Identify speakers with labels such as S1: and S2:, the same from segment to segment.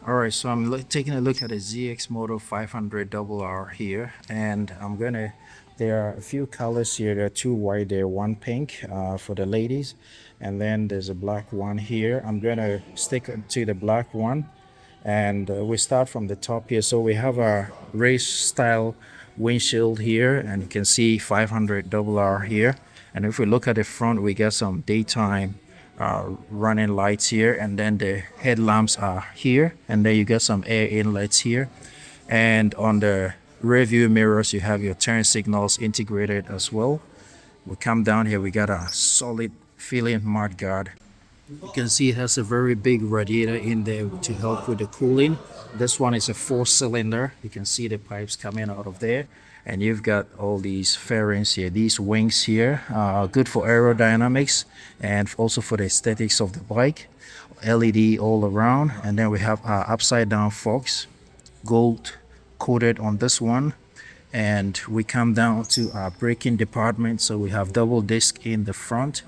S1: All right, so I'm taking a look at a ZXMOTO 500RR here, and there are a few colors here. There are two white there, one pink for the ladies, and then there's a black one here. I'm gonna stick to the black one, and we start from the top here. So we have our race style windshield here, and you can see 500RR here. And if we look at the front, we get some daytime running lights here, and then the headlamps are here, and then you get some air inlets here. And on the rear view mirrors, you have your turn signals integrated as well. We come down here, we got a solid feeling mud guard. You can see it has a very big radiator in there to help with the cooling. This one is a 4-cylinder. You can see the pipes coming out of there. And you've got all these fairings here, these wings here, good for aerodynamics and also for the aesthetics of the bike. LED all around. And then we have upside down forks, gold coated on this one. And we come down to our braking department. So we have double disc in the front,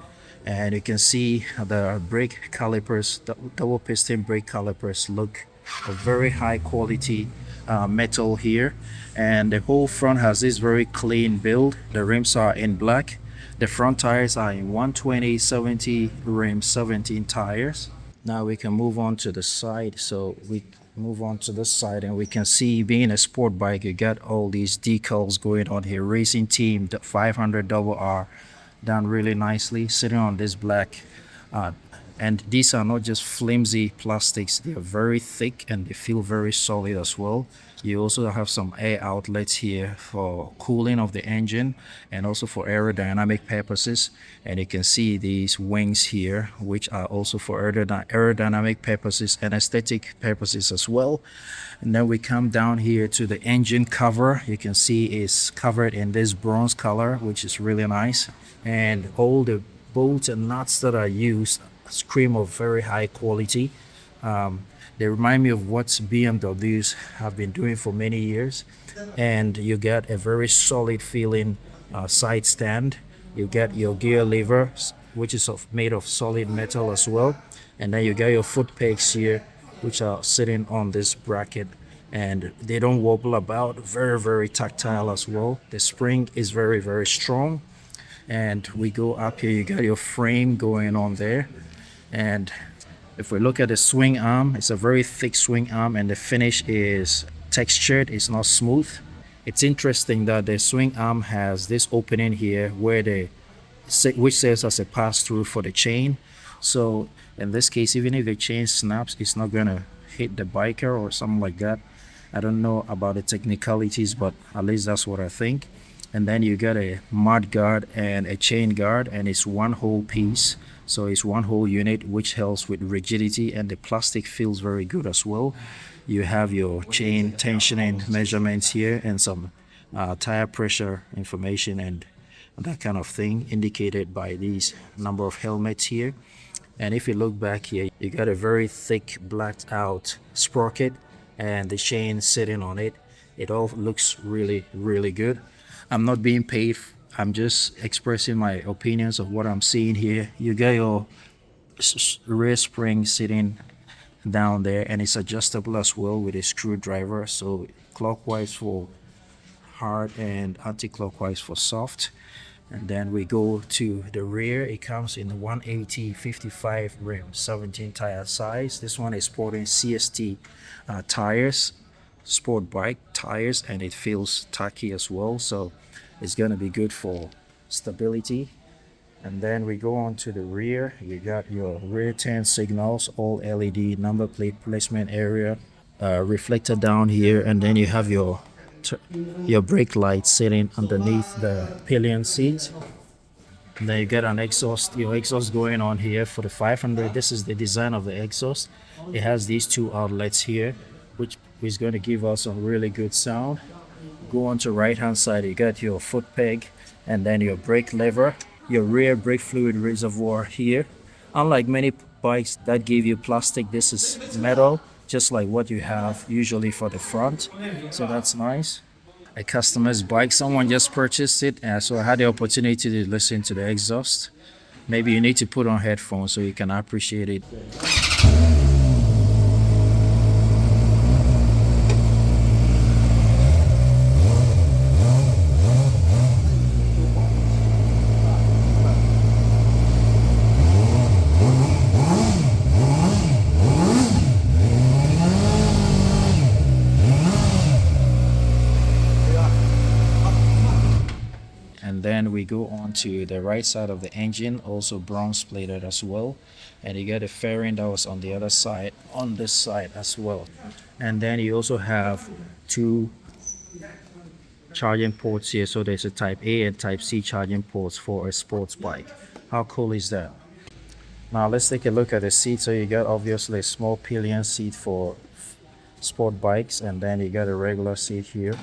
S1: and you can see the brake calipers, double piston brake calipers look a very high quality metal here, and the whole front has this very clean build. The rims are in black. The front tires are in 120/70 rim 17 tires. Now we can move on to the side. So we move on to this side, and we can see, being a sport bike, you got all these decals going on here. Racing Team, the 500RR, done really nicely, sitting on this black. And these are not just flimsy plastics, they are very thick and they feel very solid as well. You also have some air outlets here for cooling of the engine and also for aerodynamic purposes. And you can see these wings here, which are also for aerodynamic purposes and aesthetic purposes as well. And then we come down here to the engine cover. You can see it's covered in this bronze color, which is really nice. And all the bolts and nuts that are used scream of very high quality. They remind me of what BMWs have been doing for many years. And you get a very solid feeling side stand. You get your gear lever, which is made of solid metal as well. And then you get your foot pegs here, which are sitting on this bracket, and they don't wobble about. Very, very tactile as well. The spring is very, very strong. And we go up here, you got your frame going on there. And if we look at the swing arm, it's a very thick swing arm, and the finish is textured, it's not smooth. It's interesting that the swing arm has this opening here which serves as a pass-through for the chain. So in this case, even if the chain snaps, it's not gonna hit the biker or something like that. I don't know about the technicalities, but at least that's what I think. And then you get a mud guard and a chain guard, and it's one whole piece. So it's one whole unit, which helps with rigidity, and the plastic feels very good as well. You have your chain tensioning measurements here and some tire pressure information and that kind of thing, indicated by these number of helmets here. And if you look back here, you got a very thick blacked out sprocket and the chain sitting on it. It all looks really, really good. I'm not being paid. I'm just expressing my opinions of what I'm seeing here. You got your rear spring sitting down there, and it's adjustable as well with a screwdriver. So clockwise for hard and anti-clockwise for soft. And then we go to the rear. It comes in the 180/55 rim 17 tire size. This one is sporting CST tires, sport bike tires, and it feels tacky as well, so it's going to be good for stability. And then we go on to the rear. You got your rear turn signals, all LED, number plate placement area, reflector down here, and then you have your brake light sitting underneath the pillion seat. And then you get your exhaust going on here for the 500. This is the design of the exhaust. It has these two outlets here, which is going to give us a really good sound. Go on to right hand side, you got your foot peg and then your brake lever, your rear brake fluid reservoir here. Unlike many bikes that give you plastic, this is metal, just like what you have usually for the front. So that's nice. A customer's bike, someone just purchased it, so I had the opportunity to listen to the exhaust. Maybe you need to put on headphones so you can appreciate it. we go on to the right side of the engine, also bronze plated as well. And you get a fairing that was on the other side, on this side as well. And then you also have two charging ports here. So there's a type A and type C charging ports for a sports bike. How cool is that? Now let's take a look at the seat. So you got obviously a small pillion seat for sport bikes, and then you got a regular seat here.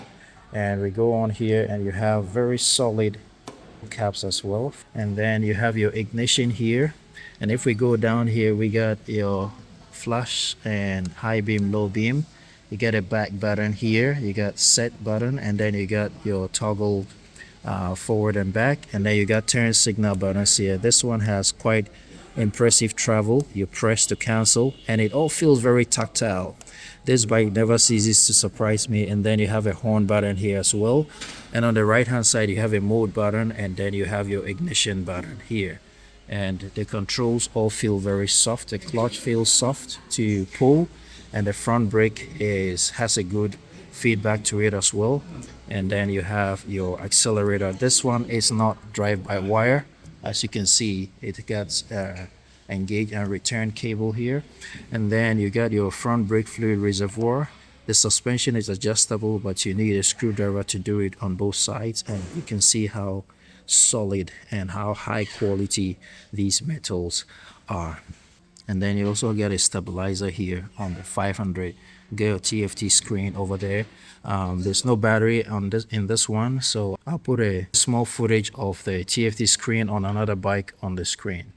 S1: And we go on here and you have very solid caps as well. And then you have your ignition here. And if we go down here, we got your flash and high beam, low beam. You get a back button here, you got set button, and then you got your toggle forward and back, and then you got turn signal buttons here. This one has quite impressive travel. You press to cancel, and it all feels very tactile. This bike never ceases to surprise me. And then you have a horn button here as well, and on the right hand side you have a mode button, and then you have your ignition button here. And the controls all feel very soft. The clutch feels soft to pull, and the front brake has a good feedback to it as well. And then you have your accelerator. This one is not drive-by-wire. As you can see, it gets engage and return cable here. And then you got your front brake fluid reservoir. The suspension is adjustable, but you need a screwdriver to do it on both sides. And you can see how solid and how high quality these metals are. And then you also get a stabilizer here on the 500. Get your TFT screen over there. There's no battery on in this one, so I'll put a small footage of the TFT screen on another bike on the screen.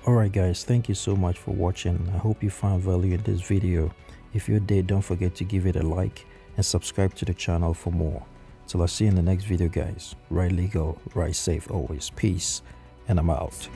S1: Alright guys, thank you so much for watching. I hope you found value in this video. If you did, don't forget to give it a like and subscribe to the channel for more. Till I see you in the next video guys. Ride legal, ride safe always. Peace, and I'm out.